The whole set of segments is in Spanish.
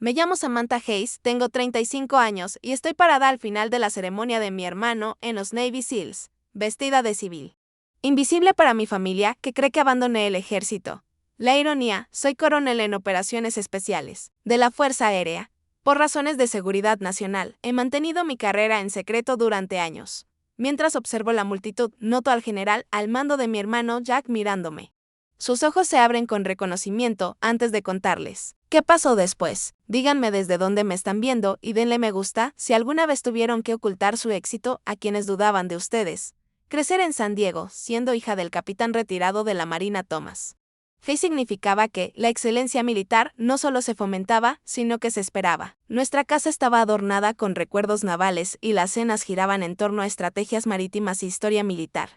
Me llamo Samantha Hayes, tengo 35 años y estoy parada al final de la ceremonia de mi hermano en los Navy SEALs, vestida de civil. Invisible para mi familia, que cree que abandoné el ejército. La ironía, soy coronel en operaciones especiales, de la Fuerza Aérea. Por razones de seguridad nacional, he mantenido mi carrera en secreto durante años. Mientras observo la multitud, noto al general al mando de mi hermano Jack mirándome. Sus ojos se abren con reconocimiento antes de contarles. ¿Qué pasó después? Díganme desde dónde me están viendo y denle me gusta si alguna vez tuvieron que ocultar su éxito a quienes dudaban de ustedes. Crecer en San Diego, siendo hija del capitán retirado de la Marina Thomas Hayes, significaba que la excelencia militar no solo se fomentaba, sino que se esperaba. Nuestra casa estaba adornada con recuerdos navales y las cenas giraban en torno a estrategias marítimas e historia militar.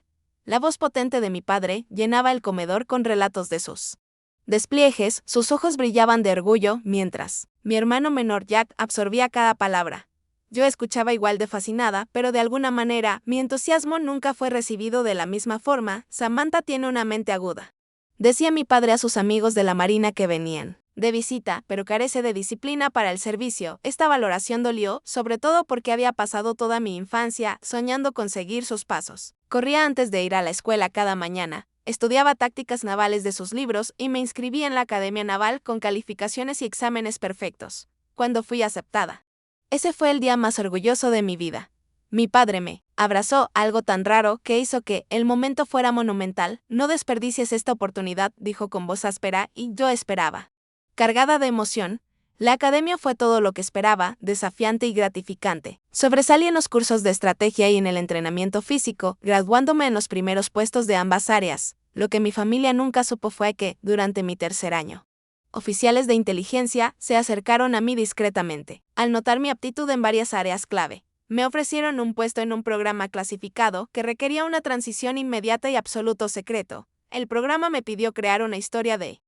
La voz potente de mi padre llenaba el comedor con relatos de sus despliegues, sus ojos brillaban de orgullo, mientras mi hermano menor Jack absorbía cada palabra. Yo escuchaba igual de fascinada, pero de alguna manera, mi entusiasmo nunca fue recibido de la misma forma. Samantha tiene una mente aguda, decía mi padre a sus amigos de la Marina que venían de visita, pero carece de disciplina para el servicio. Esta valoración dolió, sobre todo porque había pasado toda mi infancia soñando con seguir sus pasos. Corría antes de ir a la escuela cada mañana, estudiaba tácticas navales de sus libros y me inscribí en la Academia Naval con calificaciones y exámenes perfectos. Cuando fui aceptada, ese fue el día más orgulloso de mi vida. Mi padre me abrazó, algo tan raro que hizo que el momento fuera monumental. No desperdicies esta oportunidad, dijo con voz áspera, y yo esperaba. Cargada de emoción, la academia fue todo lo que esperaba, desafiante y gratificante. Sobresalí en los cursos de estrategia y en el entrenamiento físico, graduándome en los primeros puestos de ambas áreas. Lo que mi familia nunca supo fue que, durante mi tercer año, oficiales de inteligencia se acercaron a mí discretamente. Al notar mi aptitud en varias áreas clave, me ofrecieron un puesto en un programa clasificado que requería una transición inmediata y absoluto secreto. El programa me pidió crear una historia de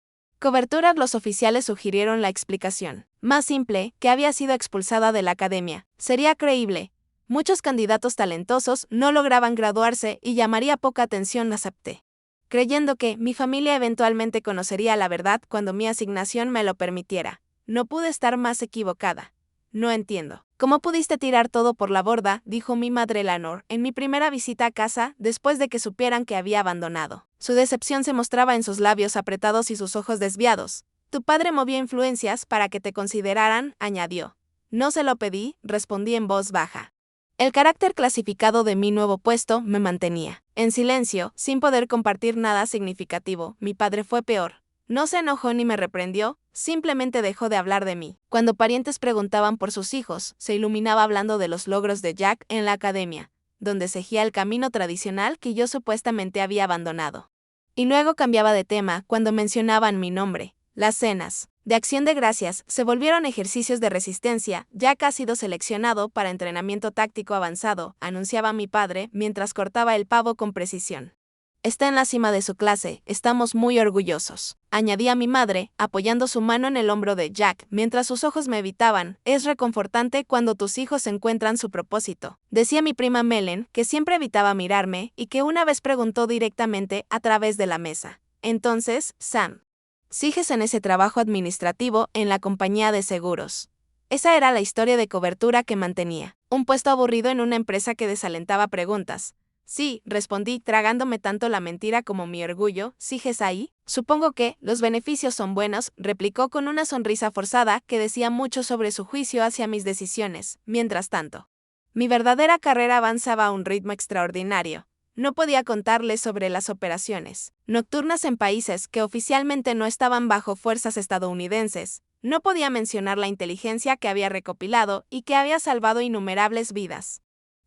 cobertura. Los oficiales sugirieron la explicación más simple, que había sido expulsada de la academia. Sería creíble. Muchos candidatos talentosos no lograban graduarse y llamaría poca atención. Acepté, creyendo que mi familia eventualmente conocería la verdad cuando mi asignación me lo permitiera. No pude estar más equivocada. No entiendo. ¿Cómo pudiste tirar todo por la borda?, dijo mi madre Eleanor en mi primera visita a casa después de que supieran que había abandonado. Su decepción se mostraba en sus labios apretados y sus ojos desviados. Tu padre movió influencias para que te consideraran, añadió. No se lo pedí, respondí en voz baja. El carácter clasificado de mi nuevo puesto me mantenía en silencio, sin poder compartir nada significativo. Mi padre fue peor. No se enojó ni me reprendió, simplemente dejó de hablar de mí. Cuando parientes preguntaban por sus hijos, se iluminaba hablando de los logros de Jack en la academia, donde seguía el camino tradicional que yo supuestamente había abandonado. Y luego cambiaba de tema cuando mencionaban mi nombre. Las cenas de acción de gracias se volvieron ejercicios de resistencia. Jack ha sido seleccionado para entrenamiento táctico avanzado, anunciaba mi padre mientras cortaba el pavo con precisión. Está en la cima de su clase, estamos muy orgullosos, añadía mi madre, apoyando su mano en el hombro de Jack, mientras sus ojos me evitaban. Es reconfortante cuando tus hijos encuentran su propósito, decía mi prima Melen, que siempre evitaba mirarme y que una vez preguntó directamente a través de la mesa. Entonces, Sam, ¿sigues en ese trabajo administrativo en la compañía de seguros? Esa era la historia de cobertura que mantenía. Un puesto aburrido en una empresa que desalentaba preguntas. Sí, respondí, tragándome tanto la mentira como mi orgullo. ¿Sigues ahí? Supongo que los beneficios son buenos, replicó con una sonrisa forzada que decía mucho sobre su juicio hacia mis decisiones. Mientras tanto, mi verdadera carrera avanzaba a un ritmo extraordinario. No podía contarles sobre las operaciones nocturnas en países que oficialmente no estaban bajo fuerzas estadounidenses. No podía mencionar la inteligencia que había recopilado y que había salvado innumerables vidas,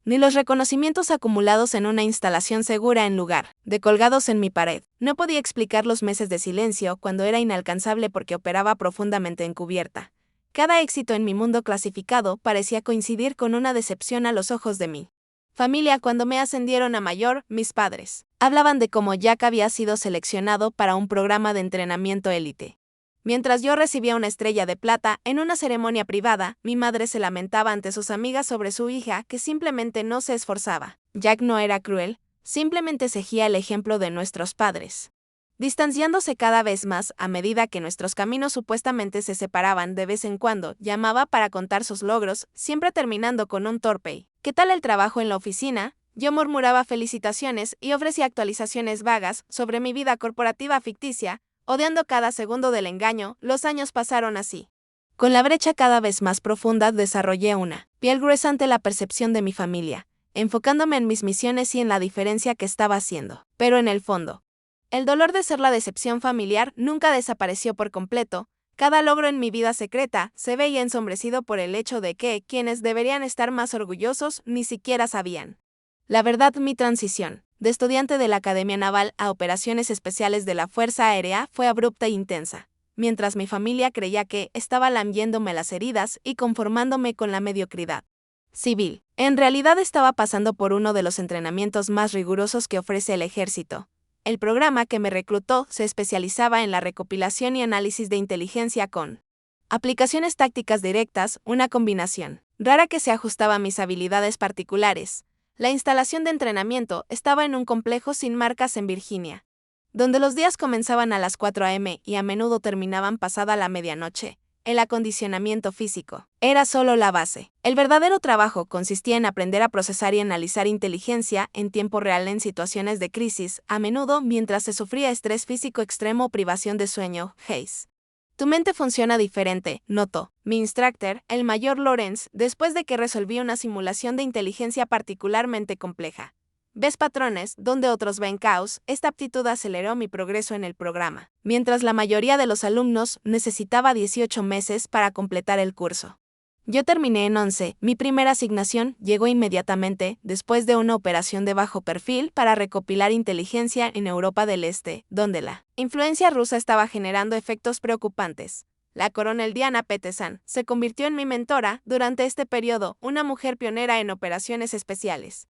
ni los reconocimientos acumulados en una instalación segura en lugar de colgados en mi pared. No podía explicar los meses de silencio cuando era inalcanzable porque operaba profundamente encubierta. Cada éxito en mi mundo clasificado parecía coincidir con una decepción a los ojos de mi familia. Cuando me ascendieron a mayor, mis padres hablaban de cómo Jack había sido seleccionado para un programa de entrenamiento élite. Mientras yo recibía una estrella de plata en una ceremonia privada, mi madre se lamentaba ante sus amigas sobre su hija que simplemente no se esforzaba. Jack no era cruel, simplemente seguía el ejemplo de nuestros padres. Distanciándose cada vez más a medida que nuestros caminos supuestamente se separaban de vez en cuando, llamaba para contar sus logros, siempre terminando con un torpe. ¿Qué tal el trabajo en la oficina? Yo murmuraba felicitaciones y ofrecía actualizaciones vagas sobre mi vida corporativa ficticia, odiando cada segundo del engaño. Los años pasaron así. Con la brecha cada vez más profunda desarrollé una piel gruesa ante la percepción de mi familia, enfocándome en mis misiones y en la diferencia que estaba haciendo. Pero en el fondo, el dolor de ser la decepción familiar nunca desapareció por completo. Cada logro en mi vida secreta se veía ensombrecido por el hecho de que quienes deberían estar más orgullosos ni siquiera sabían. La verdad, mi transición de estudiante de la Academia Naval a operaciones especiales de la Fuerza Aérea fue abrupta e intensa. Mientras mi familia creía que estaba lambiéndome las heridas y conformándome con la mediocridad civil, en realidad estaba pasando por uno de los entrenamientos más rigurosos que ofrece el ejército. El programa que me reclutó se especializaba en la recopilación y análisis de inteligencia con aplicaciones tácticas directas, una combinación rara que se ajustaba a mis habilidades particulares. La instalación de entrenamiento estaba en un complejo sin marcas en Virginia, donde los días comenzaban a las 4 a.m. y a menudo terminaban pasada la medianoche. El acondicionamiento físico era solo la base. El verdadero trabajo consistía en aprender a procesar y analizar inteligencia en tiempo real en situaciones de crisis, a menudo mientras se sufría estrés físico extremo o privación de sueño. Hayes. Tu mente funciona diferente, notó mi instructor, el mayor Lawrence, después de que resolví una simulación de inteligencia particularmente compleja. ¿Ves patrones donde otros ven caos? Esta aptitud aceleró mi progreso en el programa, mientras la mayoría de los alumnos necesitaba 18 meses para completar el curso. Yo terminé en 11. Mi primera asignación llegó inmediatamente después de una operación de bajo perfil para recopilar inteligencia en Europa del Este, donde la influencia rusa estaba generando efectos preocupantes. La coronel Diana Petesan se convirtió en mi mentora durante este periodo, una mujer pionera en operaciones especiales.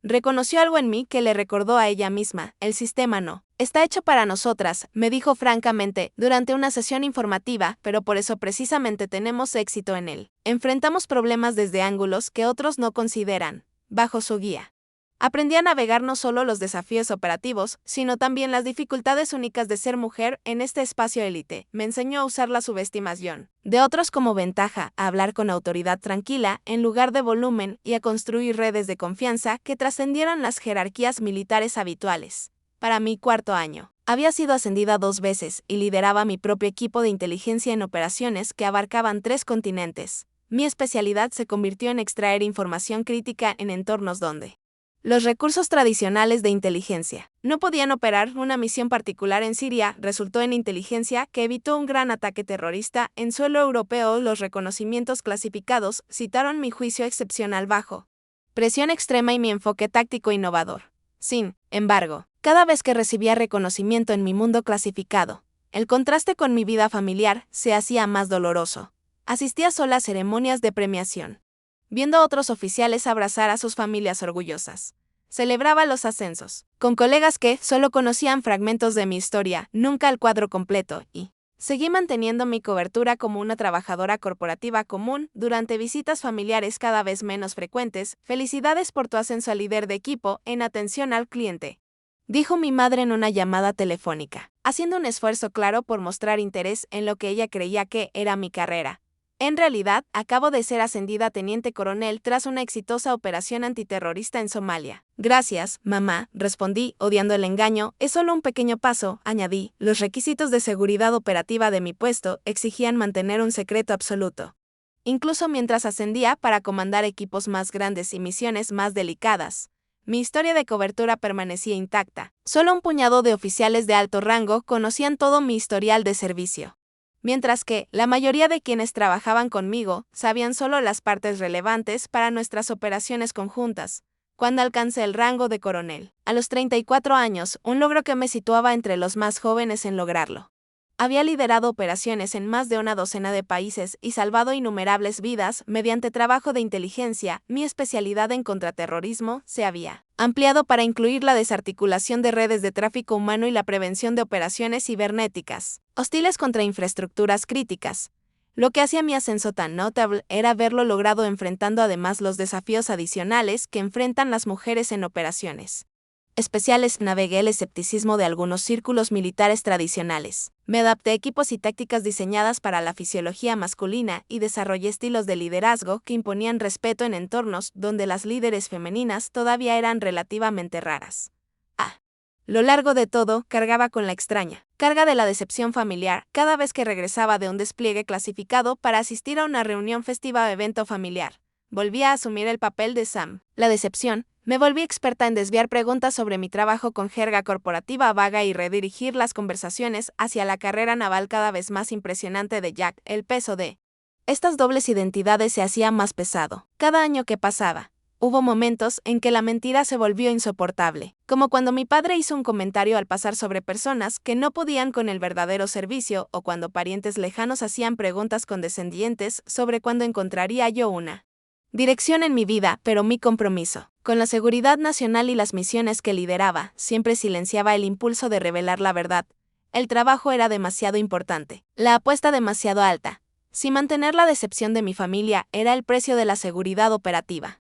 Reconoció algo en mí que le recordó a ella misma: el sistema no está hecho para nosotras, me dijo francamente durante una sesión informativa, pero por eso precisamente tenemos éxito en él. Enfrentamos problemas desde ángulos que otros no consideran. Bajo su guía, aprendí a navegar no solo los desafíos operativos, sino también las dificultades únicas de ser mujer en este espacio élite. Me enseñó a usar la subestimación de otros como ventaja, a hablar con autoridad tranquila en lugar de volumen y a construir redes de confianza que trascendieran las jerarquías militares habituales. Para mi cuarto año, había sido ascendida 2 veces y lideraba mi propio equipo de inteligencia en operaciones que abarcaban 3 continentes. Mi especialidad se convirtió en extraer información crítica en entornos donde los recursos tradicionales de inteligencia no podían operar. Una misión particular en Siria resultó en inteligencia que evitó un gran ataque terrorista en suelo europeo. Los reconocimientos clasificados citaron mi juicio excepcional bajo presión extrema y mi enfoque táctico innovador. Sin embargo, cada vez que recibía reconocimiento en mi mundo clasificado, el contraste con mi vida familiar se hacía más doloroso. Asistía sola a ceremonias de premiación, viendo a otros oficiales abrazar a sus familias orgullosas. Celebraba los ascensos con colegas que solo conocían fragmentos de mi historia, nunca el cuadro completo, y seguí manteniendo mi cobertura como una trabajadora corporativa común durante visitas familiares cada vez menos frecuentes. Felicidades por tu ascenso a líder de equipo en atención al cliente, dijo mi madre en una llamada telefónica, haciendo un esfuerzo claro por mostrar interés en lo que ella creía que era mi carrera. En realidad, acabo de ser ascendida a teniente coronel tras una exitosa operación antiterrorista en Somalia. Gracias, mamá, respondí, odiando el engaño. Es solo un pequeño paso, añadí. Los requisitos de seguridad operativa de mi puesto exigían mantener un secreto absoluto, incluso mientras ascendía para comandar equipos más grandes y misiones más delicadas. Mi historia de cobertura permanecía intacta. Solo un puñado de oficiales de alto rango conocían todo mi historial de servicio, mientras que la mayoría de quienes trabajaban conmigo sabían solo las partes relevantes para nuestras operaciones conjuntas. Cuando alcancé el rango de coronel, a los 34 años, un logro que me situaba entre los más jóvenes en lograrlo. Había liderado operaciones en más de una docena de países y salvado innumerables vidas mediante trabajo de inteligencia. Mi especialidad en contraterrorismo se había ampliado para incluir la desarticulación de redes de tráfico humano y la prevención de operaciones cibernéticas hostiles contra infraestructuras críticas. Lo que hacía mi ascenso tan notable era haberlo logrado enfrentando además los desafíos adicionales que enfrentan las mujeres en operaciones. especiales. Navegué el escepticismo de algunos círculos militares tradicionales. Me adapté a equipos y tácticas diseñadas para la fisiología masculina y desarrollé estilos de liderazgo que imponían respeto en entornos donde las líderes femeninas todavía eran relativamente raras. Lo largo de todo, cargaba con la extraña carga de la decepción familiar cada vez que regresaba de un despliegue clasificado para asistir a una reunión festiva o evento familiar. Volví a asumir el papel de Sam. La decepción. Me volví experta en desviar preguntas sobre mi trabajo con jerga corporativa vaga y redirigir las conversaciones hacia la carrera naval cada vez más impresionante de Jack. El peso de estas dobles identidades se hacía más pesado cada año que pasaba. Hubo momentos en que la mentira se volvió insoportable, como cuando mi padre hizo un comentario al pasar sobre personas que no podían con el verdadero servicio o cuando parientes lejanos hacían preguntas condescendientes sobre cuándo encontraría yo una dirección en mi vida, pero mi compromiso con la seguridad nacional y las misiones que lideraba siempre silenciaba el impulso de revelar la verdad. El trabajo era demasiado importante, la apuesta demasiado alta. Si mantener la decepción de mi familia era el precio de la seguridad operativa,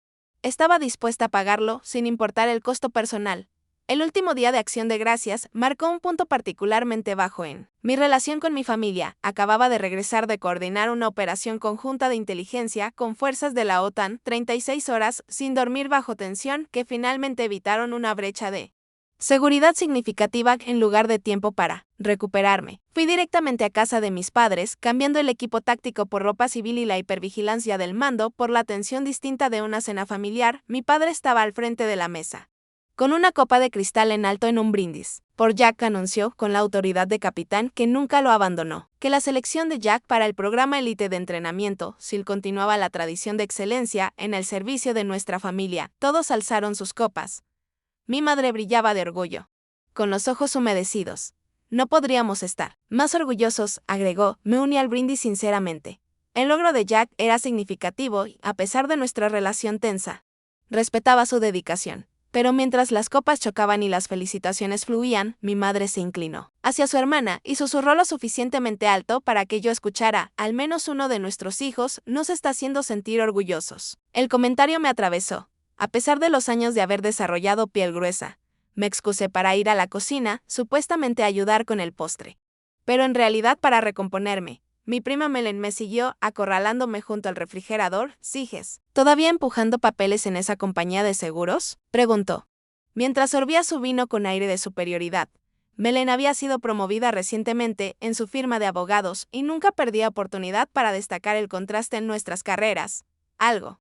estaba dispuesta a pagarlo sin importar el costo personal. El último día de Acción de Gracias marcó un punto particularmente bajo en mi relación con mi familia. Acababa de regresar de coordinar una operación conjunta de inteligencia con fuerzas de la OTAN, 36 horas sin dormir bajo tensión que finalmente evitaron una brecha de seguridad significativa en lugar de tiempo para recuperarme. Fui directamente a casa de mis padres, cambiando el equipo táctico por ropa civil y la hipervigilancia del mando por la atención distinta de una cena familiar. Mi padre estaba al frente de la mesa, con una copa de cristal en alto en un brindis. Por Jack anunció, con la autoridad de capitán que nunca lo abandonó, que la selección de Jack para el programa élite de entrenamiento, SEAL continuaba la tradición de excelencia en el servicio de nuestra familia. Todos alzaron sus copas. Mi madre brillaba de orgullo, con los ojos humedecidos. No podríamos estar más orgullosos, agregó. Me uní al brindis sinceramente. El logro de Jack era significativo y, a pesar de nuestra relación tensa, respetaba su dedicación. Pero mientras las copas chocaban y las felicitaciones fluían, mi madre se inclinó hacia su hermana y susurró lo suficientemente alto para que yo escuchara. Al menos uno de nuestros hijos nos está haciendo sentir orgullosos. El comentario me atravesó. A pesar de los años de haber desarrollado piel gruesa, me excusé para ir a la cocina, supuestamente a ayudar con el postre. Pero en realidad para recomponerme. Mi prima Melen me siguió, acorralándome junto al refrigerador. ¿Sigues todavía empujando papeles en esa compañía de seguros?, preguntó. Mientras sorbía su vino con aire de superioridad. Melen había sido promovida recientemente en su firma de abogados y nunca perdía oportunidad para destacar el contraste en nuestras carreras. Algo.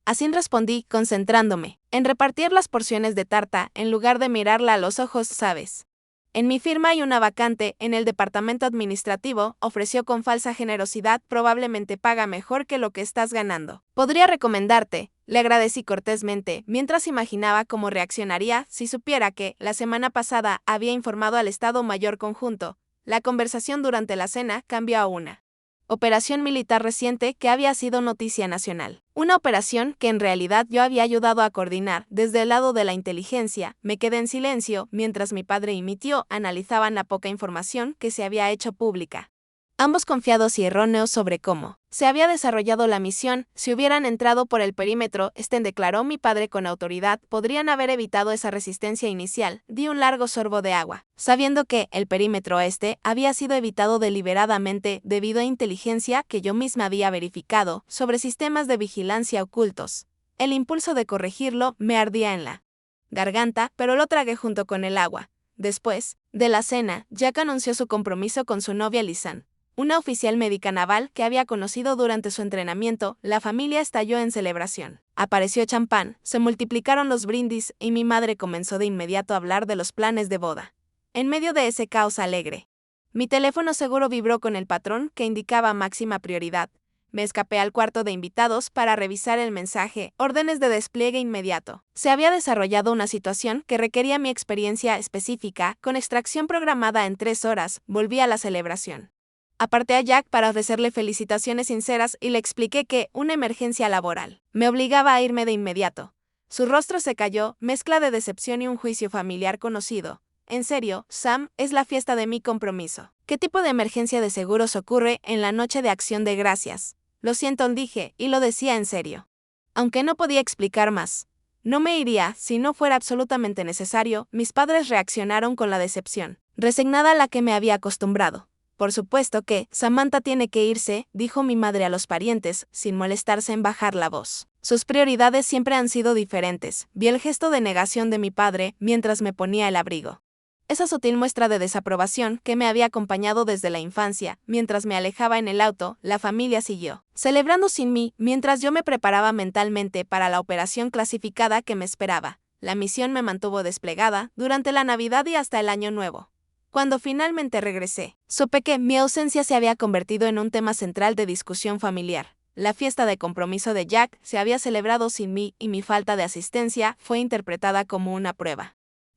Así respondí, concentrándome en repartir las porciones de tarta en lugar de mirarla a los ojos. ¿Sabes? En mi firma hay una vacante en el departamento administrativo, ofreció con falsa generosidad. Probablemente paga mejor que lo que estás ganando. Podría recomendarte, le agradecí cortésmente, mientras imaginaba cómo reaccionaría si supiera que, la semana pasada, había informado al Estado Mayor Conjunto. La conversación durante la cena cambió a una operación militar reciente que había sido noticia nacional. Una operación que en realidad yo había ayudado a coordinar desde el lado de la inteligencia. Me quedé en silencio mientras mi padre y mi tío analizaban la poca información que se había hecho pública. Ambos confiados y erróneos sobre cómo se había desarrollado la misión. Si hubieran entrado por el perímetro, declaró mi padre con autoridad, podrían haber evitado esa resistencia inicial. Di un largo sorbo de agua, sabiendo que el perímetro había sido evitado deliberadamente debido a inteligencia que yo misma había verificado sobre sistemas de vigilancia ocultos. El impulso de corregirlo me ardía en la garganta, pero lo tragué junto con el agua. Después de la cena, Jack anunció su compromiso con su novia Lisanne, una oficial médica naval que había conocido durante su entrenamiento. La familia estalló en celebración. Apareció champán, se multiplicaron los brindis y mi madre comenzó de inmediato a hablar de los planes de boda. En medio de ese caos alegre, mi teléfono seguro vibró con el patrón que indicaba máxima prioridad. Me escapé al cuarto de invitados para revisar el mensaje, órdenes de despliegue inmediato. Se había desarrollado una situación que requería mi experiencia específica, con extracción programada en 3 horas. Volví a la celebración. Aparté a Jack para ofrecerle felicitaciones sinceras y le expliqué que una emergencia laboral me obligaba a irme de inmediato. Su rostro se cayó, mezcla de decepción y un juicio familiar conocido. En serio, Sam, es la fiesta de mi compromiso. ¿Qué tipo de emergencia de seguros ocurre en la noche de Acción de Gracias? Lo siento, dije, y lo decía en serio. Aunque no podía explicar más. No me iría si no fuera absolutamente necesario. Mis padres reaccionaron con la decepción resignada a la que me había acostumbrado. Por supuesto que, Samantha tiene que irse, dijo mi madre a los parientes, sin molestarse en bajar la voz. Sus prioridades siempre han sido diferentes. Vi el gesto de negación de mi padre mientras me ponía el abrigo. Esa sutil muestra de desaprobación que me había acompañado desde la infancia, mientras me alejaba en el auto, la familia siguió, celebrando sin mí, mientras yo me preparaba mentalmente para la operación clasificada que me esperaba. La misión me mantuvo desplegada durante la Navidad y hasta el Año Nuevo. Cuando finalmente regresé, supe que mi ausencia se había convertido en un tema central de discusión familiar. La fiesta de compromiso de Jack se había celebrado sin mí y mi falta de asistencia fue interpretada como una prueba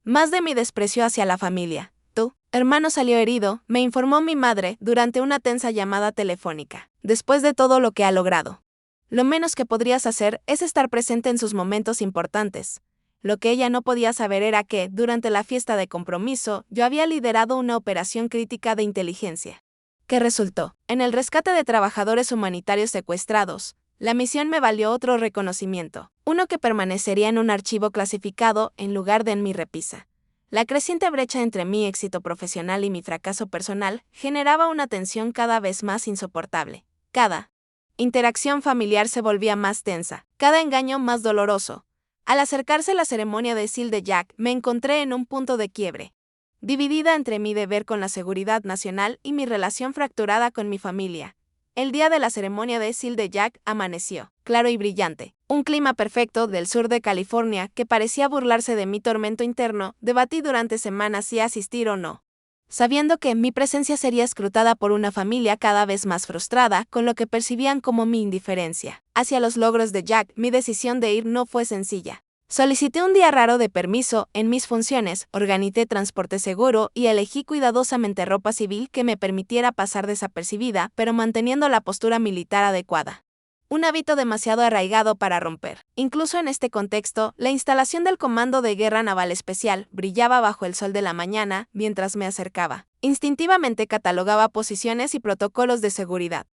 más de mi desprecio hacia la familia. Tu hermano salió herido, me informó mi madre durante una tensa llamada telefónica. Después de todo lo que ha logrado, lo menos que podrías hacer es estar presente en sus momentos importantes. Lo que ella no podía saber era que, durante la fiesta de compromiso, yo había liderado una operación crítica de inteligencia, que resultó en el rescate de trabajadores humanitarios secuestrados. La misión me valió otro reconocimiento, uno que permanecería en un archivo clasificado en lugar de en mi repisa. La creciente brecha entre mi éxito profesional y mi fracaso personal generaba una tensión cada vez más insoportable. Cada interacción familiar se volvía más tensa, cada engaño más doloroso. Al acercarse la ceremonia de Sil de Jack, me encontré en un punto de quiebre, dividida entre mi deber con la seguridad nacional y mi relación fracturada con mi familia. El día de la ceremonia de Sil de Jack amaneció, claro y brillante. Un clima perfecto del sur de California que parecía burlarse de mi tormento interno. Debatí durante semanas si asistir o no, sabiendo que mi presencia sería escrutada por una familia cada vez más frustrada con lo que percibían como mi indiferencia hacia los logros de Jack. Mi decisión de ir no fue sencilla. Solicité un día raro de permiso en mis funciones, organicé transporte seguro y elegí cuidadosamente ropa civil que me permitiera pasar desapercibida, pero manteniendo la postura militar adecuada. Un hábito demasiado arraigado para romper. Incluso en este contexto, la instalación del Comando de Guerra Naval Especial brillaba bajo el sol de la mañana mientras me acercaba. Instintivamente catalogaba posiciones y protocolos de seguridad.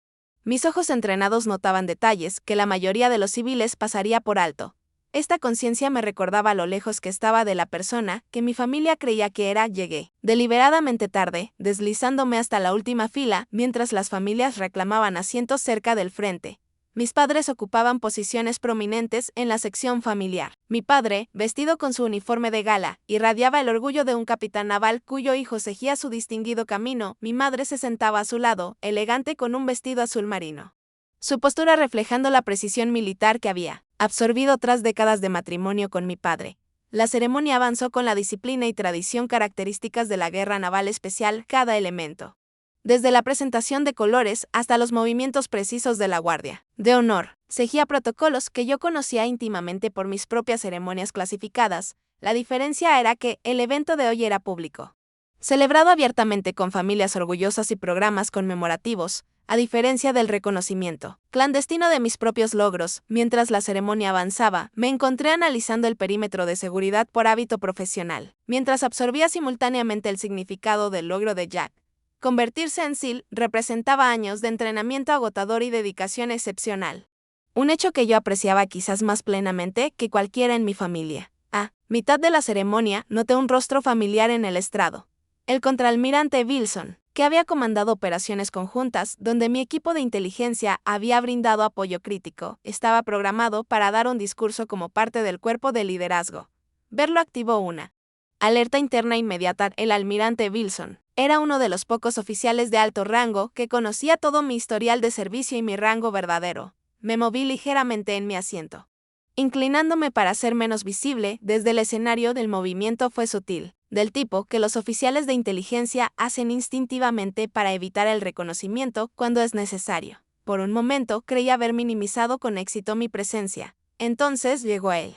Mis ojos entrenados notaban detalles que la mayoría de los civiles pasaría por alto. Esta conciencia me recordaba lo lejos que estaba de la persona que mi familia creía que era. Llegué deliberadamente tarde, deslizándome hasta la última fila mientras las familias reclamaban asientos cerca del frente. Mis padres ocupaban posiciones prominentes en la sección familiar. Mi padre, vestido con su uniforme de gala, irradiaba el orgullo de un capitán naval cuyo hijo seguía su distinguido camino. Mi madre se sentaba a su lado, elegante con un vestido azul marino, su postura reflejando la precisión militar que había absorbido tras décadas de matrimonio con mi padre. La ceremonia avanzó con la disciplina y tradición características de la Guerra Naval Especial. Cada elemento, desde la presentación de colores hasta los movimientos precisos de la Guardia de Honor, seguía protocolos que yo conocía íntimamente por mis propias ceremonias clasificadas. La diferencia era que el evento de hoy era público, celebrado abiertamente con familias orgullosas y programas conmemorativos, a diferencia del reconocimiento clandestino de mis propios logros. Mientras la ceremonia avanzaba, me encontré analizando el perímetro de seguridad por hábito profesional, mientras absorbía simultáneamente el significado del logro de Jack. Convertirse en SEAL representaba años de entrenamiento agotador y dedicación excepcional. Un hecho que yo apreciaba quizás más plenamente que cualquiera en mi familia. A mitad de la ceremonia, noté un rostro familiar en el estrado. El contraalmirante Wilson, que había comandado operaciones conjuntas donde mi equipo de inteligencia había brindado apoyo crítico, estaba programado para dar un discurso como parte del cuerpo de liderazgo. Verlo activó una alerta interna inmediata. El almirante Wilson era uno de los pocos oficiales de alto rango que conocía todo mi historial de servicio y mi rango verdadero. Me moví ligeramente en mi asiento, inclinándome para ser menos visible. Desde el escenario del movimiento fue sutil, del tipo que los oficiales de inteligencia hacen instintivamente para evitar el reconocimiento cuando es necesario. Por un momento creí haber minimizado con éxito mi presencia. Entonces llegó él.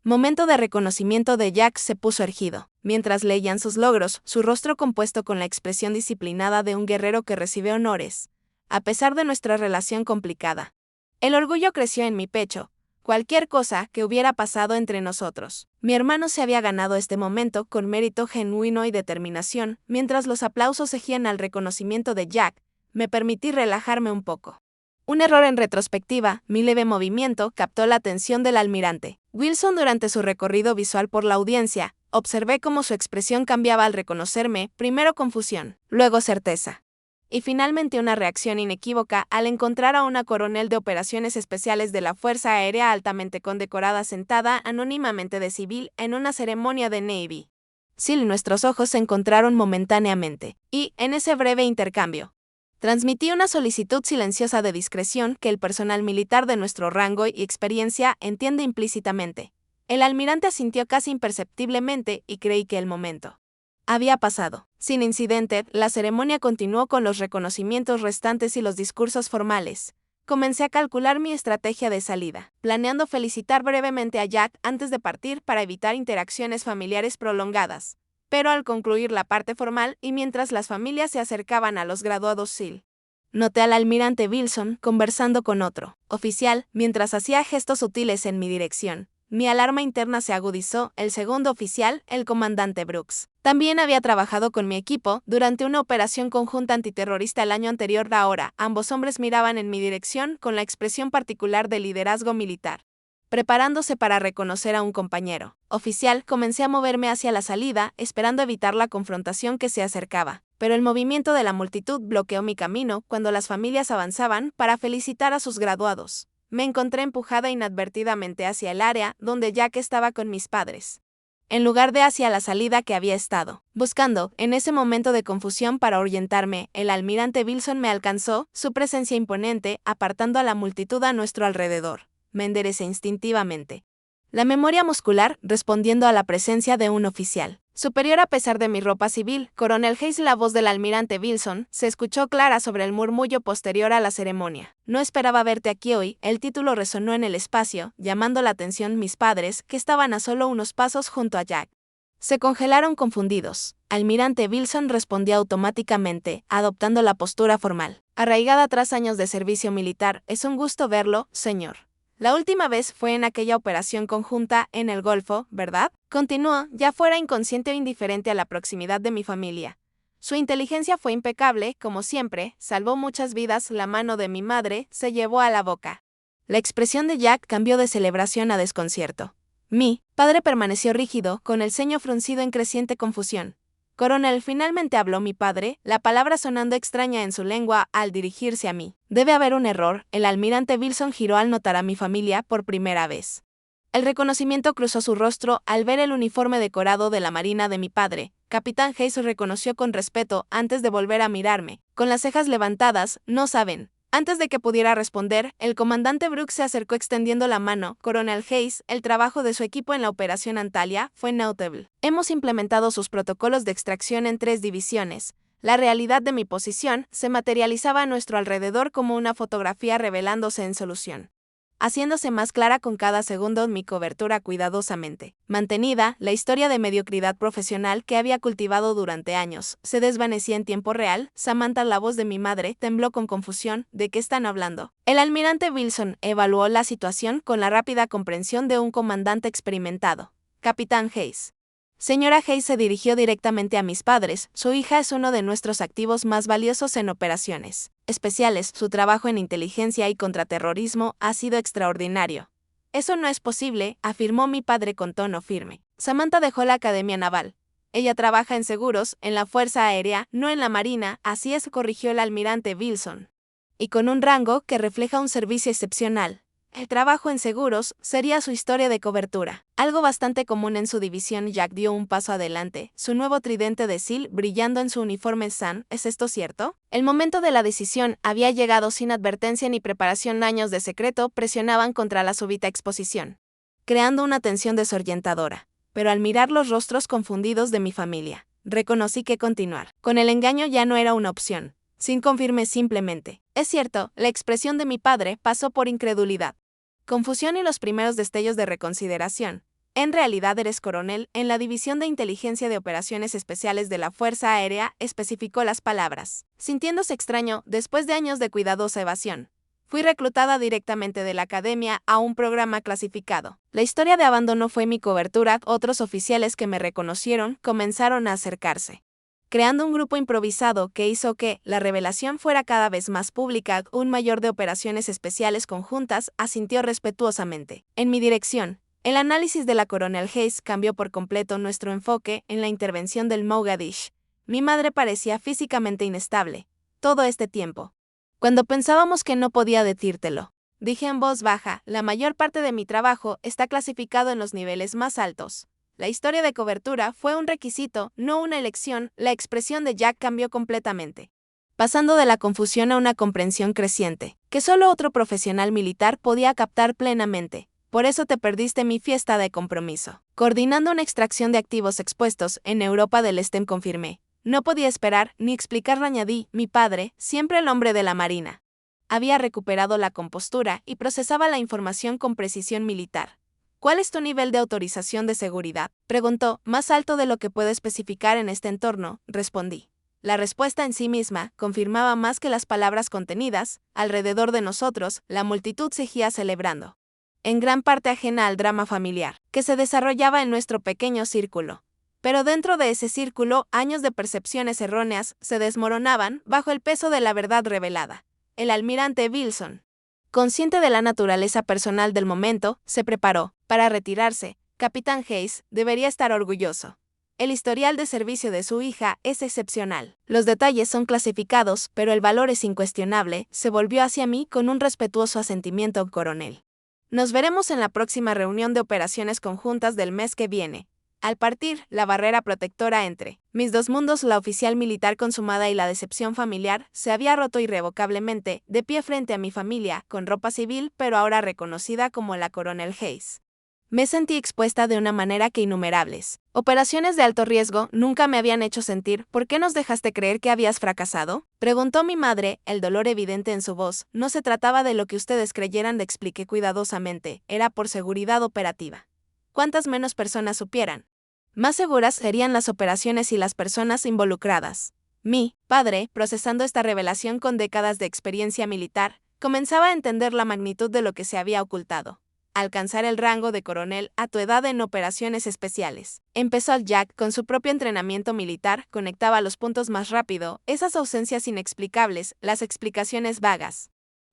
Momento de reconocimiento de Jack se puso erguido. Mientras leían sus logros, su rostro compuesto con la expresión disciplinada de un guerrero que recibe honores. A pesar de nuestra relación complicada, el orgullo creció en mi pecho. Cualquier cosa que hubiera pasado entre nosotros, mi hermano se había ganado este momento con mérito genuino y determinación. Mientras los aplausos seguían al reconocimiento de Jack, me permití relajarme un poco. Un error en retrospectiva, mi leve movimiento captó la atención del almirante. Wilson durante su recorrido visual por la audiencia, observé cómo su expresión cambiaba al reconocerme, primero confusión, luego certeza. Y finalmente una reacción inequívoca al encontrar a una coronel de operaciones especiales de la Fuerza Aérea altamente condecorada sentada anónimamente de civil en una ceremonia de Navy SEAL. Nuestros ojos se encontraron momentáneamente, y, en ese breve intercambio, transmití una solicitud silenciosa de discreción que el personal militar de nuestro rango y experiencia entiende implícitamente. El almirante asintió casi imperceptiblemente y creí que el momento había pasado. Sin incidente, la ceremonia continuó con los reconocimientos restantes y los discursos formales. Comencé a calcular mi estrategia de salida, planeando felicitar brevemente a Jack antes de partir para evitar interacciones familiares prolongadas. Pero al concluir la parte formal y mientras las familias se acercaban a los graduados SEAL, noté al almirante Wilson conversando con otro oficial mientras hacía gestos sutiles en mi dirección. Mi alarma interna se agudizó. El segundo oficial, el comandante Brooks, también había trabajado con mi equipo durante una operación conjunta antiterrorista el año anterior. Ahora, ambos hombres miraban en mi dirección con la expresión particular de liderazgo militar, preparándose para reconocer a un compañero oficial. Comencé a moverme hacia la salida, esperando evitar la confrontación que se acercaba, pero el movimiento de la multitud bloqueó mi camino cuando las familias avanzaban para felicitar a sus graduados. Me encontré empujada inadvertidamente hacia el área donde Jack estaba con mis padres, en lugar de hacia la salida que había estado buscando. En ese momento de confusión para orientarme, el almirante Wilson me alcanzó, su presencia imponente, apartando a la multitud a nuestro alrededor. Me enderecé instintivamente, la memoria muscular respondiendo a la presencia de un oficial superior a pesar de mi ropa civil. Coronel Hayes. La voz del almirante Wilson se escuchó clara sobre el murmullo posterior a la ceremonia. No esperaba verte aquí hoy. El título resonó en el espacio, llamando la atención. Mis padres, que estaban a solo unos pasos junto a Jack, se congelaron confundidos. Almirante Wilson respondió automáticamente, adoptando la postura formal, arraigada tras años de servicio militar. Es un gusto verlo, señor. La última vez fue en aquella operación conjunta en el Golfo, ¿verdad? Continuó, ya fuera inconsciente o indiferente a la proximidad de mi familia. Su inteligencia fue impecable, como siempre, salvó muchas vidas. La mano de mi madre se llevó a la boca. La expresión de Jack cambió de celebración a desconcierto. Mi padre permaneció rígido, con el ceño fruncido en creciente confusión. Coronel, finalmente habló mi padre, la palabra sonando extraña en su lengua al dirigirse a mí. Debe haber un error. El almirante Wilson giró al notar a mi familia por primera vez. El reconocimiento cruzó su rostro al ver el uniforme decorado de la marina de mi padre. Capitán Hayes reconoció con respeto antes de volver a mirarme, con las cejas levantadas. No saben. Antes de que pudiera responder, el comandante Brooks se acercó extendiendo la mano. Coronel Hayes, el trabajo de su equipo en la operación Antalya fue notable. Hemos implementado sus protocolos de extracción en 3 divisiones. La realidad de mi posición se materializaba a nuestro alrededor como una fotografía revelándose en solución, haciéndose más clara con cada segundo. Mi cobertura cuidadosamente mantenida, la historia de mediocridad profesional que había cultivado durante años, se desvanecía en tiempo real. Samantha, la voz de mi madre, tembló con confusión. ¿De qué están hablando? El almirante Wilson evaluó la situación con la rápida comprensión de un comandante experimentado. Capitán Hayes. Señora Hayes se dirigió directamente a mis padres. Su hija es uno de nuestros activos más valiosos en operaciones especiales. Su trabajo en inteligencia y contraterrorismo ha sido extraordinario. Eso no es posible, afirmó mi padre con tono firme. Samantha dejó la Academia Naval. Ella trabaja en seguros, en la Fuerza Aérea, no en la Marina. Así es, corrigió el almirante Wilson. Y con un rango que refleja un servicio excepcional. El trabajo en seguros sería su historia de cobertura, algo bastante común en su división. Jack dio un paso adelante, su nuevo tridente de SEAL brillando en su uniforme SAN. ¿Es esto cierto? El momento de la decisión había llegado sin advertencia ni preparación. Años de secreto presionaban contra la súbita exposición, creando una tensión desorientadora. Pero al mirar los rostros confundidos de mi familia, reconocí que continuar con el engaño ya no era una opción. Sin confirmé simplemente. Es cierto, la expresión de mi padre pasó por incredulidad, confusión y los primeros destellos de reconsideración. En realidad eres coronel en la División de Inteligencia de Operaciones Especiales de la Fuerza Aérea, especificó las palabras, sintiéndose extraño después de años de cuidadosa evasión. Fui reclutada directamente de la academia a un programa clasificado. La historia de abandono fue mi cobertura. Otros oficiales que me reconocieron comenzaron a acercarse, creando un grupo improvisado que hizo que la revelación fuera cada vez más pública. Un mayor de operaciones especiales conjuntas asintió respetuosamente. En mi dirección, El análisis de la Coronel Hayes cambió por completo nuestro enfoque en la intervención del Mogadishu. Mi madre parecía físicamente inestable todo este tiempo. Cuando pensábamos que no podía decírtelo, dije en voz baja, la mayor parte de mi trabajo está clasificado en los niveles más altos. La historia de cobertura fue un requisito, no una elección. La expresión de Jack cambió completamente, pasando de la confusión a una comprensión creciente, que solo otro profesional militar podía captar plenamente. Por eso te perdiste mi fiesta de compromiso. Coordinando una extracción de activos expuestos en Europa del Este, confirmé. No podía esperar ni explicarlo, añadí. Mi padre, siempre el hombre de la marina, había recuperado la compostura y procesaba la información con precisión militar. ¿Cuál es tu nivel de autorización de seguridad?, preguntó. Más alto de lo que puedo especificar en este entorno, respondí. La respuesta en sí misma confirmaba más que las palabras contenidas. Alrededor de nosotros, la multitud seguía celebrando, en gran parte ajena al drama familiar que se desarrollaba en nuestro pequeño círculo. Pero dentro de ese círculo, años de percepciones erróneas se desmoronaban bajo el peso de la verdad revelada. El almirante Wilson, consciente de la naturaleza personal del momento, se preparó para retirarse. Capitán Hayes debería estar orgulloso. El historial de servicio de su hija es excepcional. Los detalles son clasificados, pero el valor es incuestionable. Se volvió hacia mí con un respetuoso asentimiento, coronel. Nos veremos en la próxima reunión de operaciones conjuntas del mes que viene. Al partir, la barrera protectora entre mis dos mundos, la oficial militar consumada y la decepción familiar, se había roto irrevocablemente, de pie frente a mi familia, con ropa civil pero ahora reconocida como la Coronel Hayes. Me sentí expuesta de una manera que innumerables operaciones de alto riesgo nunca me habían hecho sentir. ¿Por qué nos dejaste creer que habías fracasado?, preguntó mi madre, el dolor evidente en su voz. No se trataba de lo que ustedes creyeran, le expliqué cuidadosamente, era por seguridad operativa. Cuantas menos personas supieran, más seguras serían las operaciones y las personas involucradas. Mi padre, procesando esta revelación con décadas de experiencia militar, comenzaba a entender la magnitud de lo que se había ocultado. Alcanzar el rango de coronel a tu edad en operaciones especiales. Empezó Jack con su propio entrenamiento militar, conectaba los puntos más rápido, esas ausencias inexplicables, las explicaciones vagas.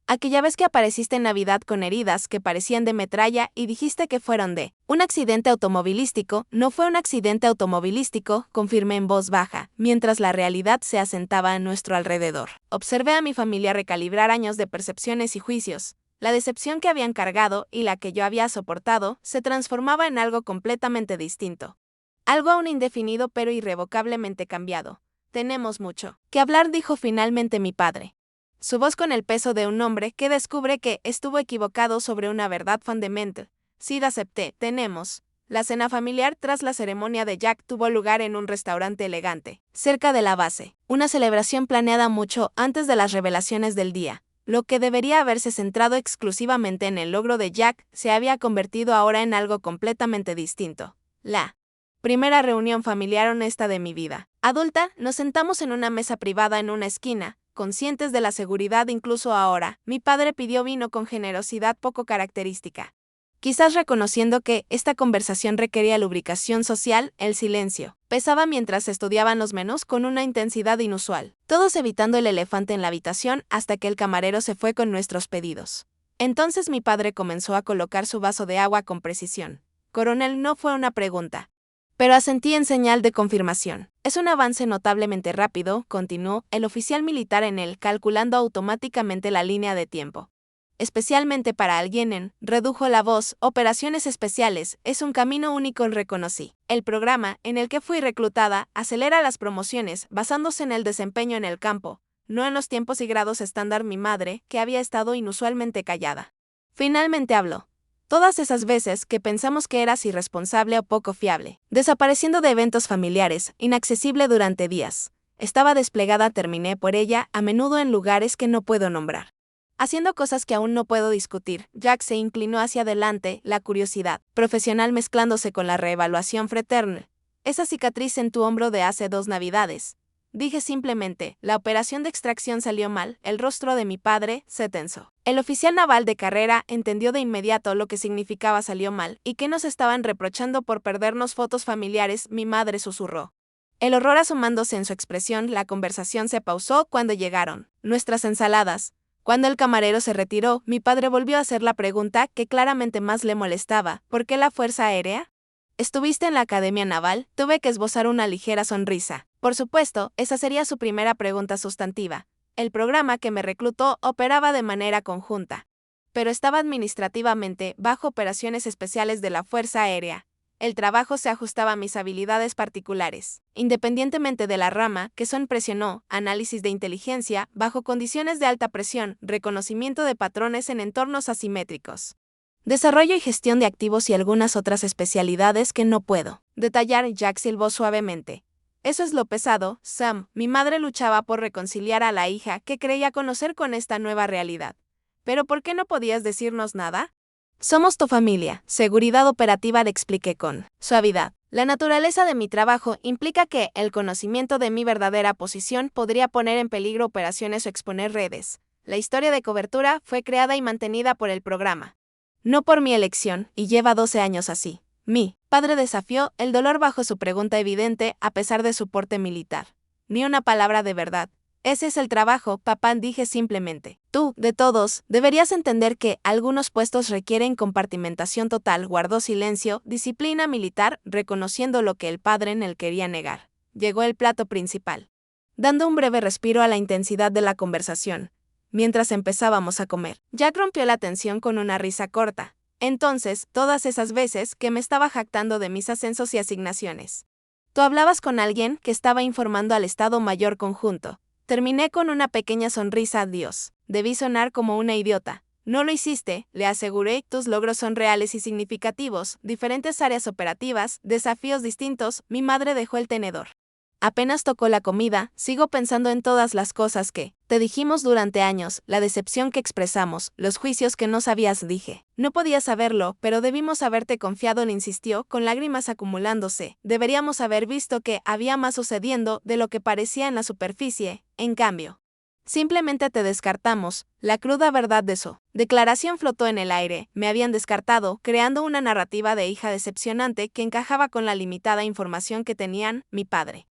Aquella vez que apareciste en Navidad con heridas que parecían de metralla y dijiste que fueron de un accidente automovilístico, no fue un accidente automovilístico, confirmé en voz baja, mientras la realidad se asentaba a nuestro alrededor. Observé a mi familia recalibrar años de percepciones y juicios. La decepción que habían cargado y la que yo había soportado se transformaba en algo completamente distinto. Algo aún indefinido pero irrevocablemente cambiado. Tenemos mucho que hablar, dijo finalmente mi padre. Su voz con el peso de un hombre que descubre que estuvo equivocado sobre una verdad fundamental. Sí, acepté. Tenemos. La cena familiar tras la ceremonia de Jack tuvo lugar en un restaurante elegante, cerca de la base. Una celebración planeada mucho antes de las revelaciones del día. Lo que debería haberse centrado exclusivamente en el logro de Jack se había convertido ahora en algo completamente distinto. La primera reunión familiar honesta de mi vida adulta, nos sentamos en una mesa privada en una esquina, conscientes de la seguridad. Incluso ahora, mi padre pidió vino con generosidad poco característica. Quizás reconociendo que esta conversación requería lubricación social, el silencio pesaba mientras estudiaban los menús con una intensidad inusual, todos evitando el elefante en la habitación hasta que el camarero se fue con nuestros pedidos. Entonces mi padre comenzó a colocar su vaso de agua con precisión. Coronel, no fue una pregunta, pero asentí en señal de confirmación. Es un avance notablemente rápido, continuó el oficial militar en él, calculando automáticamente la línea de tiempo. Especialmente para alguien en, redujo la voz, operaciones especiales, es un camino único, reconocí. El programa, en el que fui reclutada, acelera las promociones, basándose en el desempeño en el campo, no en los tiempos y grados estándar. Mi madre, que había estado inusualmente callada, finalmente habló. Todas esas veces que pensamos que eras irresponsable o poco fiable, desapareciendo de eventos familiares, inaccesible durante días. Estaba desplegada, terminé por ella, a menudo en lugares que no puedo nombrar, haciendo cosas que aún no puedo discutir. Jack se inclinó hacia adelante, la curiosidad profesional mezclándose con la reevaluación fraternal. Esa cicatriz en tu hombro de hace 2 navidades. Dije simplemente, la operación de extracción salió mal. El rostro de mi padre se tensó. El oficial naval de carrera entendió de inmediato lo que significaba salió mal, y que nos estaban reprochando por perdernos fotos familiares. Mi madre susurró, el horror asomándose en su expresión. La conversación se pausó cuando llegaron nuestras ensaladas. Cuando el camarero se retiró, mi padre volvió a hacer la pregunta que claramente más le molestaba: ¿por qué la Fuerza Aérea? ¿Estuviste en la Academia Naval? Tuve que esbozar una ligera sonrisa. Por supuesto, esa sería su primera pregunta sustantiva. El programa que me reclutó operaba de manera conjunta, pero estaba administrativamente bajo operaciones especiales de la Fuerza Aérea. El trabajo se ajustaba a mis habilidades particulares, independientemente de la rama, que son presionó, análisis de inteligencia, bajo condiciones de alta presión, reconocimiento de patrones en entornos asimétricos, desarrollo y gestión de activos y algunas otras especialidades que no puedo detallar. Jack silbó suavemente. Eso es lo pesado, Sam. Mi madre luchaba por reconciliar a la hija que creía conocer con esta nueva realidad. ¿Pero por qué no podías decirnos nada? Somos tu familia. Seguridad operativa, le expliqué con suavidad. La naturaleza de mi trabajo implica que el conocimiento de mi verdadera posición podría poner en peligro operaciones o exponer redes. La historia de cobertura fue creada y mantenida por el programa, no por mi elección, y lleva 12 años así. Mi padre desafió el dolor bajo su pregunta evidente a pesar de su porte militar. Ni una palabra de verdad. Ese es el trabajo, papá, dije simplemente. Tú, de todos, deberías entender que algunos puestos requieren compartimentación total. Guardó silencio, disciplina militar, reconociendo lo que el padre en él quería negar. Llegó el plato principal, dando un breve respiro a la intensidad de la conversación. Mientras empezábamos a comer, Jack rompió la tensión con una risa corta. Entonces, todas esas veces que me estaba jactando de mis ascensos y asignaciones. Tú hablabas con alguien que estaba informando al Estado Mayor Conjunto. Terminé con una pequeña sonrisa. Dios, debí sonar como una idiota. No lo hiciste, le aseguré. Tus logros son reales y significativos, diferentes áreas operativas, desafíos distintos. Mi madre dejó el tenedor. Apenas tocó la comida, sigo pensando en todas las cosas que te dijimos durante años, la decepción que expresamos, los juicios que no sabías. Dije, no podías saberlo, pero debimos haberte confiado, le insistió, con lágrimas acumulándose. Deberíamos haber visto que había más sucediendo de lo que parecía en la superficie. En cambio, simplemente te descartamos. La cruda verdad de su declaración flotó en el aire. Me habían descartado, creando una narrativa de hija decepcionante que encajaba con la limitada información que tenían. Mi padre,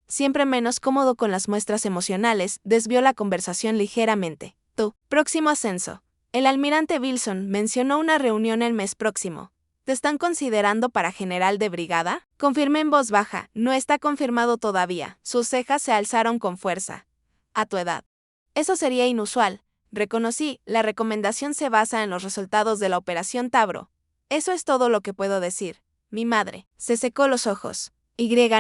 siempre menos cómodo con las muestras emocionales, desvió la conversación ligeramente. Tu próximo ascenso. El almirante Wilson mencionó una reunión el mes próximo. ¿Te están considerando para general de brigada? Confirmé en voz baja. No está confirmado todavía. Sus cejas se alzaron con fuerza. A tu edad. Eso sería inusual. Reconocí, la recomendación se basa en los resultados de la Operación Tabro. Eso es todo lo que puedo decir. Mi madre se secó los ojos.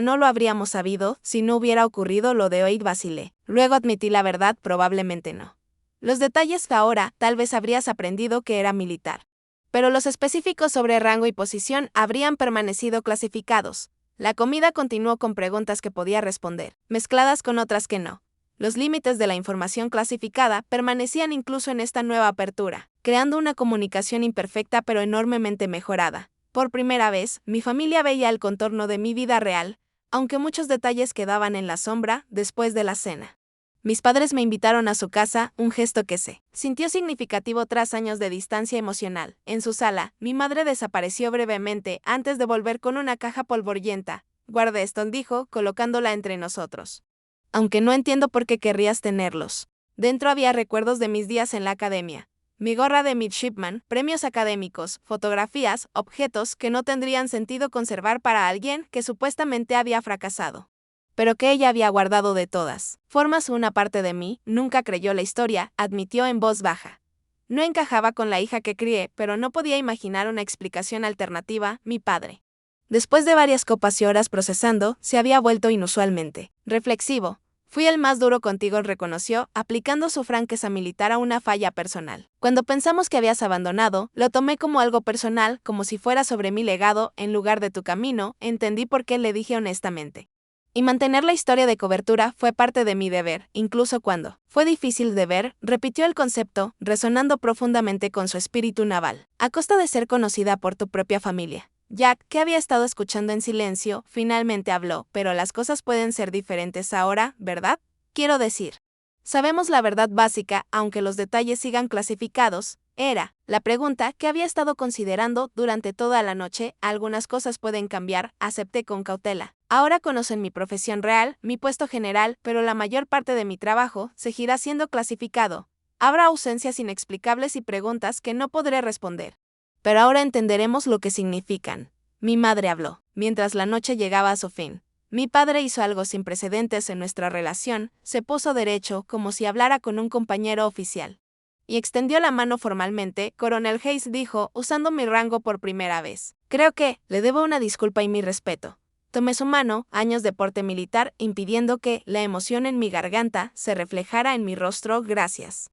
No lo habríamos sabido si no hubiera ocurrido lo de hoy, vacilé. Luego admití la verdad, probablemente no. Los detalles ahora, tal vez habrías aprendido que era militar. Pero los específicos sobre rango y posición habrían permanecido clasificados. La comida continuó con preguntas que podía responder, mezcladas con otras que no. Los límites de la información clasificada permanecían incluso en esta nueva apertura, creando una comunicación imperfecta pero enormemente mejorada. Por primera vez, mi familia veía el contorno de mi vida real, aunque muchos detalles quedaban en la sombra después de la cena. Mis padres me invitaron a su casa, un gesto que se sintió significativo tras años de distancia emocional. En su sala, mi madre desapareció brevemente antes de volver con una caja polvorienta. Guarda esto, dijo, colocándola entre nosotros. Aunque no entiendo por qué querrías tenerlos. Dentro había recuerdos de mis días en la academia. Mi gorra de midshipman, premios académicos, fotografías, objetos que no tendrían sentido conservar para alguien que supuestamente había fracasado, pero que ella había guardado de todas formas. Una parte de mí nunca creyó la historia, admitió en voz baja. No encajaba con la hija que crié, pero no podía imaginar una explicación alternativa. Mi padre, después de varias copas y horas procesando, se había vuelto inusualmente reflexivo. Fui el más duro contigo, reconoció, aplicando su franqueza militar a una falla personal. Cuando pensamos que habías abandonado, lo tomé como algo personal, como si fuera sobre mi legado, en lugar de tu camino. Entendí por qué, le dije honestamente. Y mantener la historia de cobertura fue parte de mi deber, incluso cuando fue difícil de ver, repitió el concepto, resonando profundamente con su espíritu naval. A costa de ser conocida por tu propia familia. Jack, que había estado escuchando en silencio, finalmente habló, pero las cosas pueden ser diferentes ahora, ¿verdad? Quiero decir, sabemos la verdad básica, aunque los detalles sigan clasificados. Era la pregunta que había estado considerando durante toda la noche. Algunas cosas pueden cambiar, acepté con cautela. Ahora conocen mi profesión real, mi puesto general, pero la mayor parte de mi trabajo seguirá siendo clasificado. Habrá ausencias inexplicables y preguntas que no podré responder. Pero ahora entenderemos lo que significan. Mi madre habló. Mientras la noche llegaba a su fin, mi padre hizo algo sin precedentes en nuestra relación, se puso derecho como si hablara con un compañero oficial. Y extendió la mano formalmente. Coronel Hayes dijo, usando mi rango por primera vez. Creo que le debo una disculpa y mi respeto. Tomé su mano, años de porte militar, impidiendo que la emoción en mi garganta se reflejara en mi rostro. Gracias.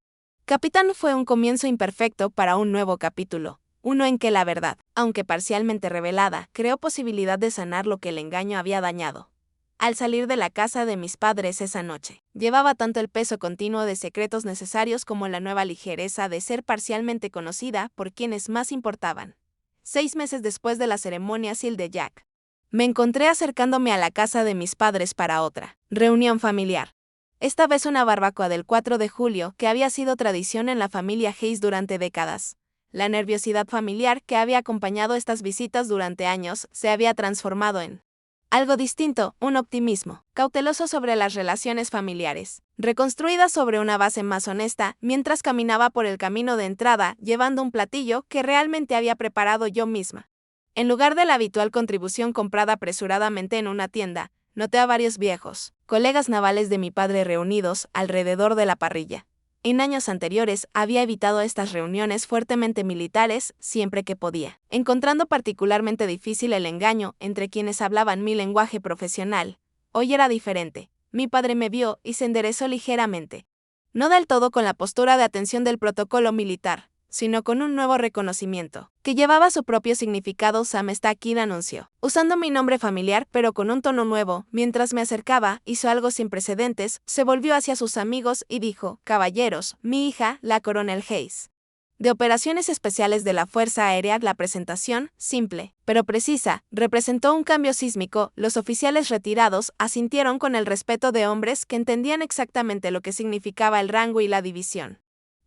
Capitán fue un comienzo imperfecto para un nuevo capítulo. Uno en que la verdad, aunque parcialmente revelada, creó posibilidad de sanar lo que el engaño había dañado. Al salir de la casa de mis padres esa noche, llevaba tanto el peso continuo de secretos necesarios como la nueva ligereza de ser parcialmente conocida por quienes más importaban. 6 meses después de la ceremonia civil de Jack, me encontré acercándome a la casa de mis padres para otra reunión familiar. Esta vez una barbacoa del 4 de julio que había sido tradición en la familia Hayes durante décadas. La nerviosidad familiar que había acompañado estas visitas durante años se había transformado en algo distinto, un optimismo, cauteloso sobre las relaciones familiares, reconstruidas sobre una base más honesta, mientras caminaba por el camino de entrada llevando un platillo que realmente había preparado yo misma. En lugar de la habitual contribución comprada apresuradamente en una tienda, noté a varios viejos, colegas navales de mi padre reunidos alrededor de la parrilla. En años anteriores había evitado estas reuniones fuertemente militares siempre que podía, encontrando particularmente difícil el engaño entre quienes hablaban mi lenguaje profesional. Hoy era diferente. Mi padre me vio y se enderezó ligeramente. No del todo con la postura de atención del protocolo militar, sino con un nuevo reconocimiento, que llevaba su propio significado. Sam está aquí, anunció, usando mi nombre familiar pero con un tono nuevo. Mientras me acercaba, hizo algo sin precedentes, se volvió hacia sus amigos y dijo, caballeros, mi hija, la Coronel Hayes. De Operaciones Especiales de la Fuerza Aérea. La presentación, simple, pero precisa, representó un cambio sísmico. Los oficiales retirados asintieron con el respeto de hombres que entendían exactamente lo que significaba el rango y la división.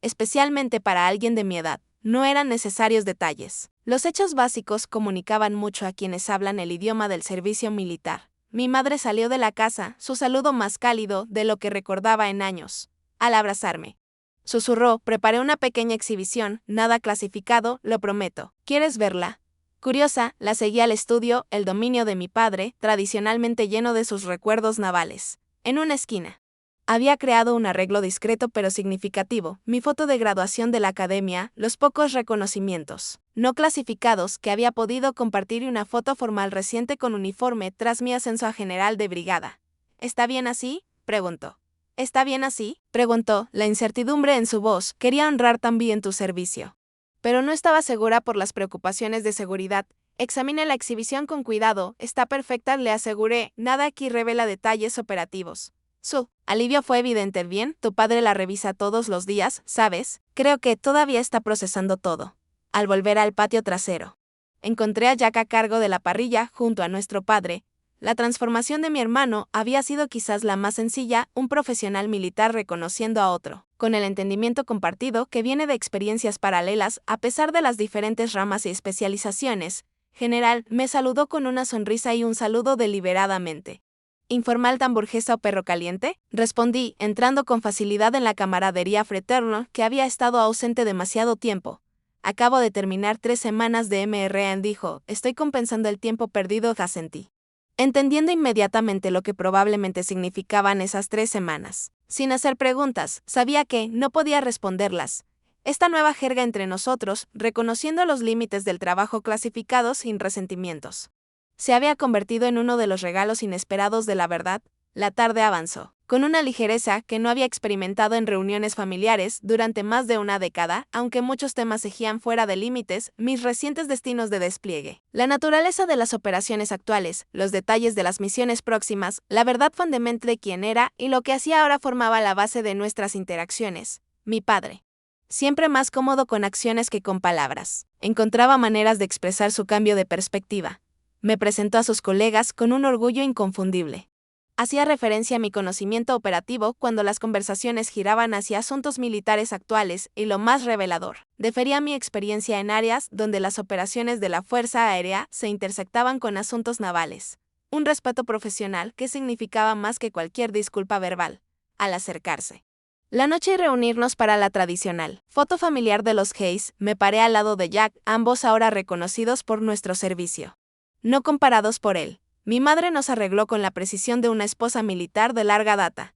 Especialmente para alguien de mi edad, no eran necesarios detalles. Los hechos básicos comunicaban mucho a quienes hablan el idioma del servicio militar. Mi madre salió de la casa, su saludo más cálido de lo que recordaba en años. Al abrazarme, susurró, preparé una pequeña exhibición, nada clasificado, lo prometo. ¿Quieres verla? Curiosa, la seguí al estudio, el dominio de mi padre, tradicionalmente lleno de sus recuerdos navales. En una esquina había creado un arreglo discreto pero significativo, mi foto de graduación de la academia, los pocos reconocimientos no clasificados que había podido compartir y una foto formal reciente con uniforme tras mi ascenso a general de brigada. ¿Está bien así?, preguntó. ¿Está bien así?, preguntó, la incertidumbre en su voz. Quería honrar también tu servicio. Pero no estaba segura por las preocupaciones de seguridad. Examine la exhibición con cuidado, está perfecta, le aseguré, nada aquí revela detalles operativos. Su alivio fue evidente. Bien, tu padre la revisa todos los días, ¿sabes? Creo que todavía está procesando todo. Al volver al patio trasero, encontré a Jack a cargo de la parrilla junto a nuestro padre. La transformación de mi hermano había sido quizás la más sencilla, un profesional militar reconociendo a otro, con el entendimiento compartido que viene de experiencias paralelas a pesar de las diferentes ramas y especializaciones. General, me saludó con una sonrisa y un saludo deliberadamente informal. ¿Tan burguesa o perro caliente?, respondí, entrando con facilidad en la camaradería fraterna que había estado ausente demasiado tiempo. Acabo de terminar 3 semanas de MRN, dijo, estoy compensando el tiempo perdido. Asentí, entendiendo inmediatamente lo que probablemente significaban esas 3 semanas. Sin hacer preguntas, sabía que no podía responderlas. Esta nueva jerga entre nosotros, reconociendo los límites del trabajo clasificado sin resentimientos, se había convertido en uno de los regalos inesperados de la verdad. La tarde avanzó, con una ligereza que no había experimentado en reuniones familiares durante más de una década, aunque muchos temas seguían fuera de límites, mis recientes destinos de despliegue, la naturaleza de las operaciones actuales, los detalles de las misiones próximas, la verdad fundamental de quién era y lo que hacía ahora formaba la base de nuestras interacciones. Mi padre, siempre más cómodo con acciones que con palabras, encontraba maneras de expresar su cambio de perspectiva. Me presentó a sus colegas con un orgullo inconfundible. Hacía referencia a mi conocimiento operativo cuando las conversaciones giraban hacia asuntos militares actuales y, lo más revelador, defería mi experiencia en áreas donde las operaciones de la Fuerza Aérea se intersectaban con asuntos navales. Un respeto profesional que significaba más que cualquier disculpa verbal. Al acercarse, la noche y reunirnos para la tradicional foto familiar de los Hayes. Me paré al lado de Jack, ambos ahora reconocidos por nuestro servicio, no comparados por él. Mi madre nos arregló con la precisión de una esposa militar de larga data.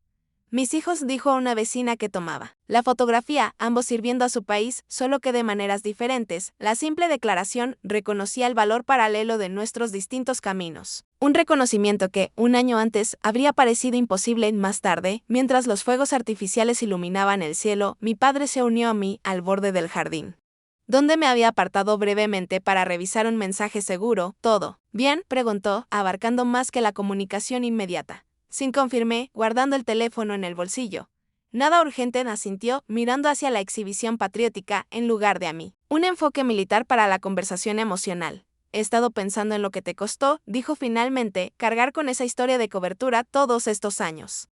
Mis hijos, dijo a una vecina que tomaba la fotografía, ambos sirviendo a su país, solo que de maneras diferentes. La simple declaración reconocía el valor paralelo de nuestros distintos caminos. Un reconocimiento que, un año antes, habría parecido imposible. Más tarde, mientras los fuegos artificiales iluminaban el cielo, mi padre se unió a mí al borde del jardín, donde me había apartado brevemente para revisar un mensaje seguro. ¿Todo bien?, preguntó, abarcando más que la comunicación inmediata. Sin, confirmé, guardando el teléfono en el bolsillo. Nada urgente, asintió, mirando hacia la exhibición patriótica en lugar de a mí. Un enfoque militar para la conversación emocional. He estado pensando en lo que te costó, dijo finalmente, cargar con esa historia de cobertura todos estos años.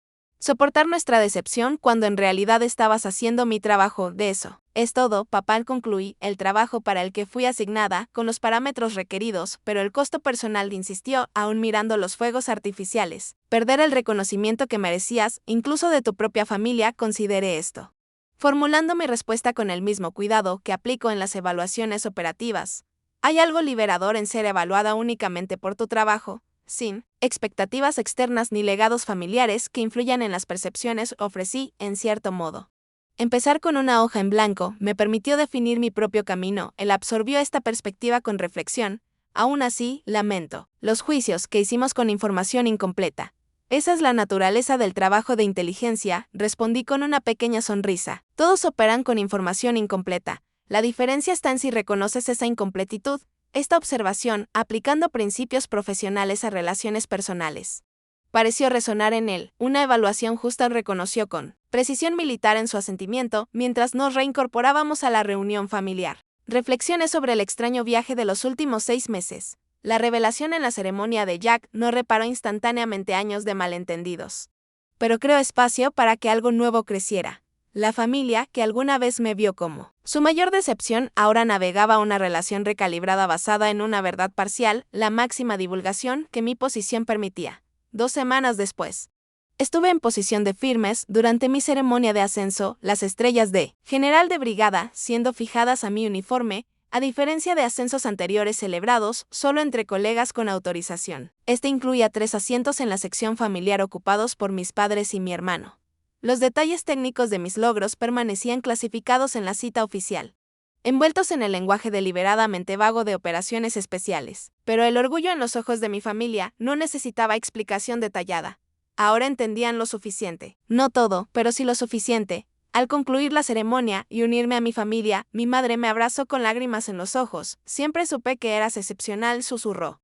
Soportar nuestra decepción cuando en realidad estabas haciendo mi trabajo. De eso es todo, papá, concluí, el trabajo para el que fui asignada, con los parámetros requeridos, pero el costo personal, insistió, aún mirando los fuegos artificiales. Perder el reconocimiento que merecías, incluso de tu propia familia, consideré esto. Formulando mi respuesta con el mismo cuidado que aplico en las evaluaciones operativas. Hay algo liberador en ser evaluada únicamente por tu trabajo, sin expectativas externas ni legados familiares que influyan en las percepciones. Ofrecí, en cierto modo. Empezar con una hoja en blanco me permitió definir mi propio camino. Él absorbió esta perspectiva con reflexión. Aún así, lamento los juicios que hicimos con información incompleta. Esa es la naturaleza del trabajo de inteligencia, respondí con una pequeña sonrisa. Todos operan con información incompleta. La diferencia está en si reconoces esa incompletitud. Esta observación, aplicando principios profesionales a relaciones personales, pareció resonar en él. Una evaluación justa, reconoció con precisión militar en su asentimiento, mientras nos reincorporábamos a la reunión familiar. Reflexiones sobre el extraño viaje de los últimos 6 meses. La revelación en la ceremonia de Jack no reparó instantáneamente años de malentendidos, pero creó espacio para que algo nuevo creciera. La familia, que alguna vez me vio como su mayor decepción, ahora navegaba una relación recalibrada basada en una verdad parcial, la máxima divulgación que mi posición permitía. 2 semanas después, estuve en posición de firmes durante mi ceremonia de ascenso, las estrellas de general de brigada siendo fijadas a mi uniforme, a diferencia de ascensos anteriores celebrados solo entre colegas con autorización. Este incluía 3 asientos en la sección familiar ocupados por mis padres y mi hermano. Los detalles técnicos de mis logros permanecían clasificados en la cita oficial, envueltos en el lenguaje deliberadamente vago de operaciones especiales. Pero el orgullo en los ojos de mi familia no necesitaba explicación detallada. Ahora entendían lo suficiente. No todo, pero sí lo suficiente. Al concluir la ceremonia y unirme a mi familia, mi madre me abrazó con lágrimas en los ojos. Siempre supe que eras excepcional, susurró.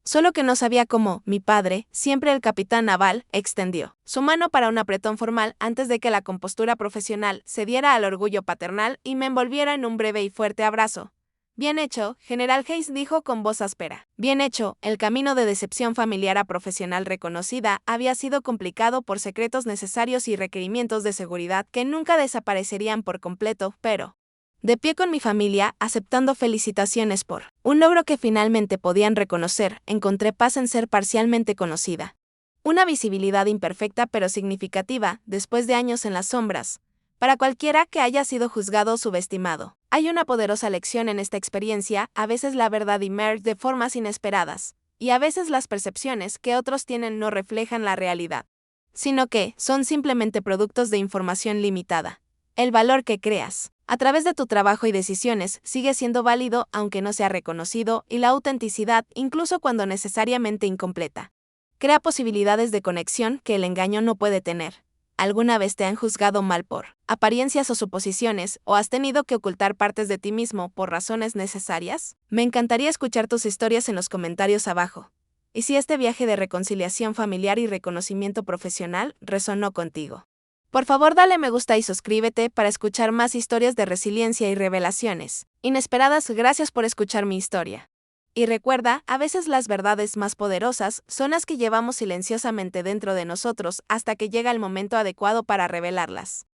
Solo que no sabía cómo. Mi padre, siempre el capitán naval, extendió su mano para un apretón formal antes de que la compostura profesional cediera al orgullo paternal y me envolviera en un breve y fuerte abrazo. Bien hecho, General Hayes, dijo con voz áspera. Bien hecho. El camino de decepción familiar a profesional reconocida había sido complicado por secretos necesarios y requerimientos de seguridad que nunca desaparecerían por completo, pero de pie con mi familia, aceptando felicitaciones por un logro que finalmente podían reconocer, encontré paz en ser parcialmente conocida. Una visibilidad imperfecta pero significativa, después de años en las sombras, para cualquiera que haya sido juzgado o subestimado. Hay una poderosa lección en esta experiencia, a veces la verdad emerge de formas inesperadas, y a veces las percepciones que otros tienen no reflejan la realidad, sino que son simplemente productos de información limitada. El valor que creas a través de tu trabajo y decisiones sigue siendo válido aunque no sea reconocido, y la autenticidad, incluso cuando necesariamente incompleta, crea posibilidades de conexión que el engaño no puede tener. ¿Alguna vez te han juzgado mal por apariencias o suposiciones, o has tenido que ocultar partes de ti mismo por razones necesarias? Me encantaría escuchar tus historias en los comentarios abajo. Y si este viaje de reconciliación familiar y reconocimiento profesional resonó contigo, por favor dale me gusta y suscríbete para escuchar más historias de resiliencia y revelaciones inesperadas. Gracias por escuchar mi historia. Y recuerda, a veces las verdades más poderosas son las que llevamos silenciosamente dentro de nosotros hasta que llega el momento adecuado para revelarlas.